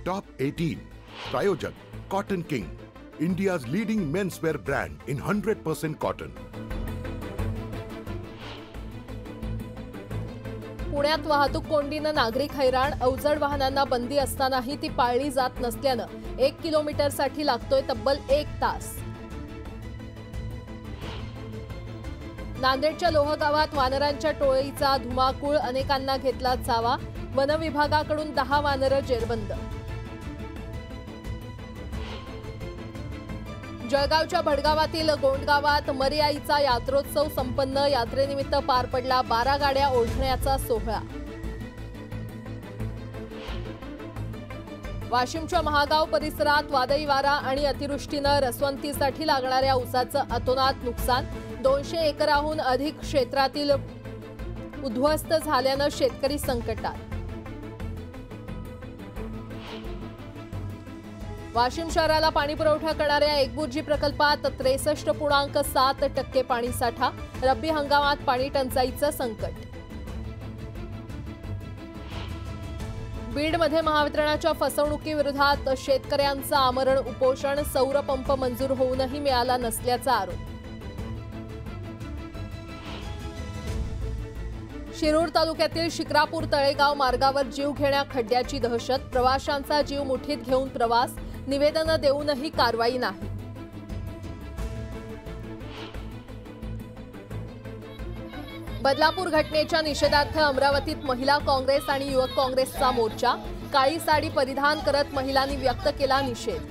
Top 18. Prayojan Cotton King, India's leading menswear brand in 100% cotton. पुण्यात वाहतूक कोंडीनं नागरिक हैराण. अवजड वाहनांना बंदी असतानाही ती पाळली जात नसल्यानं 1 किलोमीटरसाठी लागतोय तब्बल 1 तास. नांदेडच्या लोह गावात वानरांच्या टोळीचा धुमाकूळ. अनेकांना घेतला चावा. वन विभागाकडून 10 वानरं जेरबंद. जळगावच्या भडगावातील गोंडगावात मर्याईचा यात्रोत्सव संपन्न. यात्रेनिमित्त पार पडला 12 गाड्या ओढण्याचा सोहळा. वाशिमच्या महागाव परिसरात वादळी वारा आणि अतिवृष्टीनं रसवंतीसाठी लागणाऱ्या ऊसाचं अतोनात नुकसान. 200 एकराहून अधिक क्षेत्रातील उद्ध्वस्त झाल्यानं शेतकरी संकटात. वाशिम शहराला पाणी पुरवठा करणाऱ्या एकबुर्जी प्रकल्पात 63.7% पाणीसाठा. रब्बी हंगामात पाणी टंचाईचं संकट. बीडमध्ये महावितरणाच्या फसवणुकीविरोधात शेतकऱ्यांचं आमरण उपोषण. सौर पंप मंजूर होऊनही मिळाला नसल्याचा आरोप. शिरूर तालुक्यातील शिक्रापूर तळेगाव मार्गावर जीव घेण्या खड्ड्याची दहशत. प्रवाशांचा जीव मुठीत घेऊन प्रवास. निवेदनं देऊनही कारवाई नाही. बदलापूर घटनेच्या निषेधार्थ अमरावतीत महिला काँग्रेस आणि युवक काँग्रेसचा मोर्चा. काळी साडी परिधान करत महिलांनी व्यक्त केला निषेध.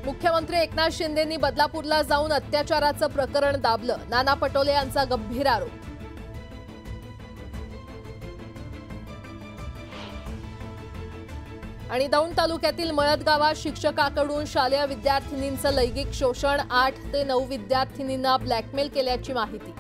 मुख्यमंत्री एकनाथ शिंदेंनी बदलापूरला जाऊन अत्याचाराचं प्रकरण दाबलं. नाना पटोले यांचा गंभीर आरोप. आणि दौंड तालुक्यातील मळद गावात शिक्षकाकडून शालेय विद्यार्थिनींचं लैंगिक शोषण. 8 ते 9 विद्यार्थिनींना ब्लॅकमेल केल्याची माहिती.